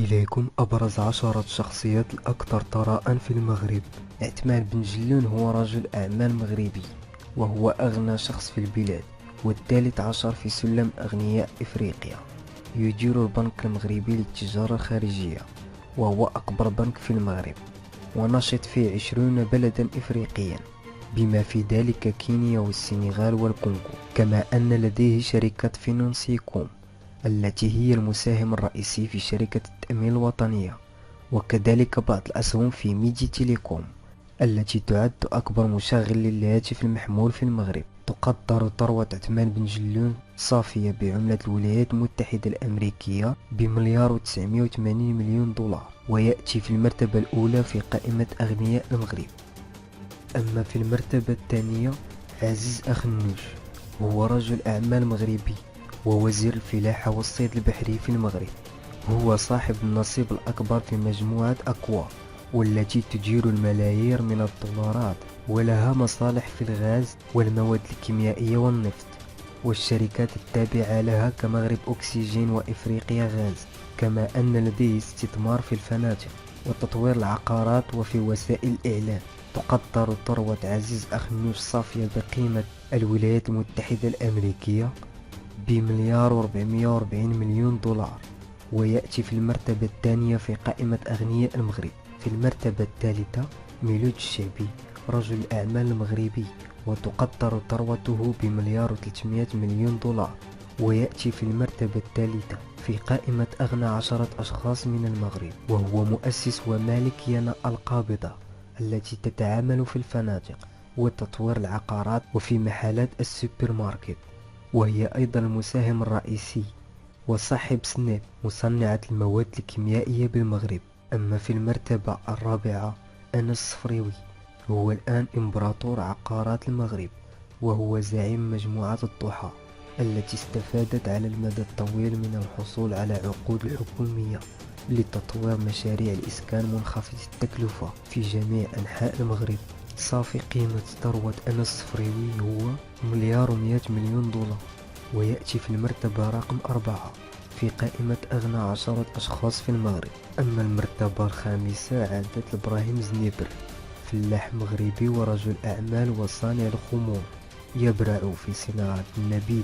إليكم أبرز 10 شخصيات الأكثر ثراء في المغرب. عثمان بن جلون هو رجل أعمال مغربي، وهو أغنى شخص في البلاد، والثالث عشر في سلم أغنياء إفريقيا. يدير البنك المغربي للتجارة الخارجية، وهو أكبر بنك في المغرب، ونشط في 20 بلدا إفريقيا، بما في ذلك كينيا والسنغال والكونغو. كما أن لديه شركة فينانسيكوم التي هي المساهم الرئيسي في شركة التأمين الوطنية، وكذلك بعض الأسهم في ميدي تيليكوم التي تعد أكبر مشغل للهاتف المحمول في المغرب. تقدر ثروة عثمان بن جلون صافية بعملة الولايات المتحدة الأمريكية ب1,980 مليون دولار، ويأتي في المرتبة الأولى في قائمة أغنياء المغرب. أما في المرتبة الثانية عزيز أخنوش، هو رجل أعمال مغربي ووزير الفلاحة والصيد البحري في المغرب. هو صاحب النصيب الأكبر في مجموعة أكوا، والتي تدير الملايير من الدولارات، ولها مصالح في الغاز والمواد الكيميائية والنفط، والشركات التابعة لها كمغرب أكسجين وإفريقيا غاز. كما أن لديه استثمار في الفنادق وتطوير العقارات وفي وسائل الإعلام. تقدر ثروة عزيز أخنوش صافية بقيمة الولايات المتحدة الأمريكية ب1,440 مليون دولار، ويأتي في المرتبة الثانية في قائمة أغنياء المغرب. في المرتبة الثالثة ميلود الشعبي، رجل أعمال مغربي، وتقدر ثروته ب1,300 مليون دولار، ويأتي في المرتبة الثالثة في قائمة أغنى 10 أشخاص من المغرب. وهو مؤسس ومالك يانا القابضة التي تتعامل في الفنادق وتطوير العقارات وفي محلات السوبر ماركت، وهي أيضا المساهم الرئيسي وصاحب سناب مصنعة المواد الكيميائية بالمغرب. أما في المرتبة الرابعة أنس الصفريوي، هو الآن إمبراطور عقارات المغرب، وهو زعيم مجموعة الضحى التي استفادت على المدى الطويل من الحصول على عقود حكومية لتطوير مشاريع الإسكان منخفض التكلفة في جميع أنحاء المغرب. صافي قيمة ثروة أنس الصفريوي هو 1,100 مليون دولار، ويأتي في المرتبة رقم 4 في قائمة أغنى 10 أشخاص في المغرب. أما المرتبة الخامسة عادت لإبراهيم زنيبر، فلاح مغربي ورجل أعمال وصانع الخمور، يبرع في صناعة النبيذ،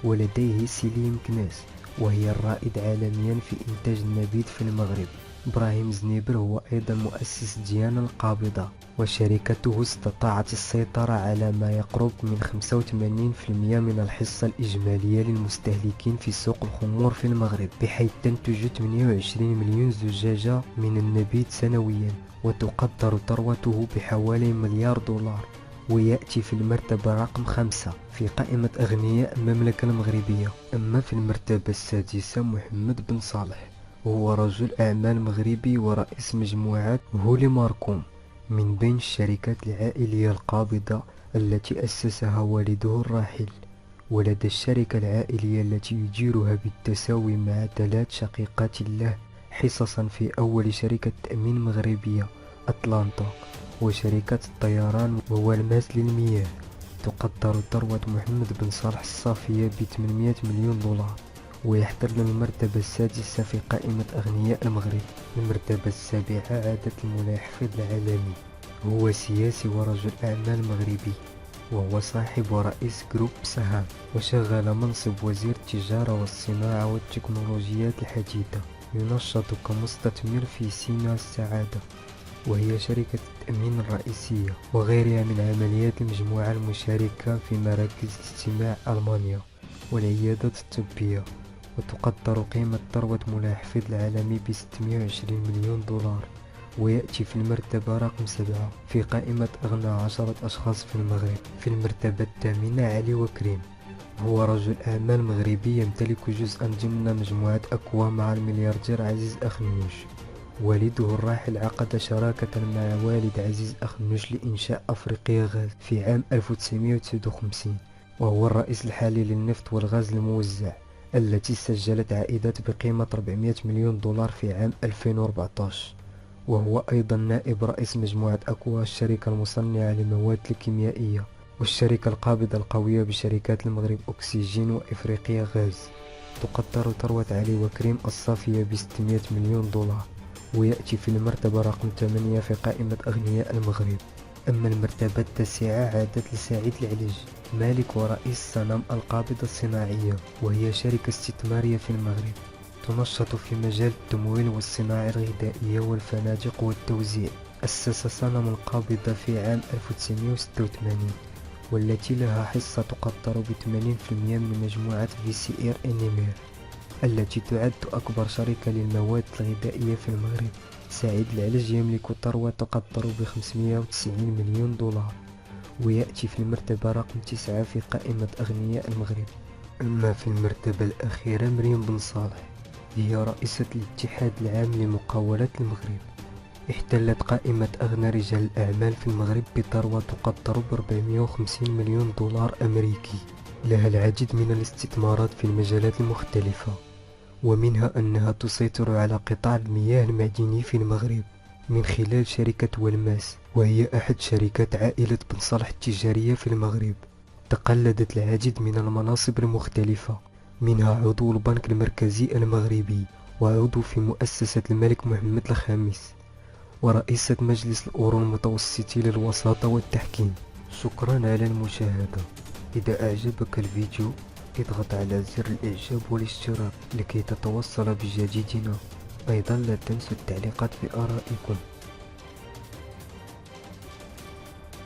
ولديه سيليم كناس، وهي الرائد عالميا في إنتاج النبيذ في المغرب. إبراهيم زنيبر هو أيضا مؤسس ديانا القابضة، وشركته استطاعت السيطرة على ما يقرب من 85% من الحصة الإجمالية للمستهلكين في سوق الخمور في المغرب، بحيث تنتج 28 مليون زجاجة من النبيذ سنويا، وتقدر ثروته بحوالي مليار دولار. ويأتي في المرتبة رقم 5 في قائمة أغنياء المملكة المغربية. أما في المرتبة السادسة محمد بن صالح، هو رجل أعمال مغربي ورئيس مجموعة هولي ماركوم، من بين الشركات العائلية القابضة التي أسسها والده الراحل. ولدى الشركة العائلية التي يديرها بالتساوي مع 3 شقيقات له حصصا في أول شركة تأمين مغربية أتلانتا، وشركة الطيران ووالماس للمياه. تقدر ثروة محمد بن صالح الصافية ب800 مليون دولار، ويحتل المرتبة السادسة في قائمة أغنياء المغرب. المرتبة السابعة عادت الملاحفظ العالمي، هو سياسي ورجل أعمال مغربي، وهو صاحب ورئيس جروب سهام، وشغل منصب وزير التجارة والصناعة والتكنولوجيات الحديثة. ينشط كمستثمر في سينا السعادة، وهي شركة التأمين الرئيسية، وغيرها من عمليات المجموعة المشاركة في مراكز اجتماع ألمانيا والعيادات الطبية. وتقدر قيمة ثروة ملاحفظ العالمي ب620 مليون دولار، ويأتي في المرتبة رقم 7 في قائمة أغنى 10 أشخاص في المغرب. في المرتبة الثامنة علي وكريم، هو رجل أعمال مغربي يمتلك جزءا ضمن مجموعة أكوا مع الملياردير عزيز أخنوش. والده الراحل عقد شراكة مع والد عزيز أخنوش لإنشاء أفريقيا غاز في عام 1959، وهو الرئيس الحالي للنفط والغاز الموزع، التي سجلت عائدات بقيمة 400 مليون دولار في عام 2014. وهو أيضا نائب رئيس مجموعة أكوا، الشركة المصنعة للمواد الكيميائية والشركة القابضة القوية بشركات المغرب أكسجين وإفريقيا غاز. تقدر ثروة علي وكريم الصافية ب$600 مليون، ويأتي في المرتبة رقم 8 في قائمة أغنياء المغرب. أما المرتبة التاسعة عادت لسعيد العلج، مالك ورئيس صنم القابضة الصناعية، وهي شركة استثمارية في المغرب تنشط في مجال التمويل والصناعة الغذائية والفنادق والتوزيع. أسس صنم القابضة في عام 1986، والتي لها حصة تقدر ب80% من مجموعة VCR إنيمير، التي تعد أكبر شركة للمواد الغذائية في المغرب. سعيد العلج يملك ثروة تقدر ب$590 مليون، ويأتي في المرتبة رقم 9 في قائمة أغنياء المغرب. أما في المرتبة الأخيرة مريم بن صالح، هي رئيسة الاتحاد العام لمقاولات المغرب، احتلت قائمة أغنى رجال الأعمال في المغرب بثروة تقدر ب$450 مليون أمريكي. لها العديد من الاستثمارات في المجالات المختلفة، ومنها أنها تسيطر على قطاع المياه المعدني في المغرب من خلال شركة والماس، وهي أحد شركات عائلة بن صالح التجارية في المغرب. تقلدت العديد من المناصب المختلفة، منها عضو البنك المركزي المغربي، وعضو في مؤسسة الملك محمد الخامس، ورئيسة مجلس الأورو المتوسطي للوساطة والتحكيم. شكرا على المشاهدة. إذا أعجبك الفيديو اضغط على زر الإعجاب والاشتراك لكي تتوصل بجديدنا. أيضا لا تنسوا التعليقات بآرائكم.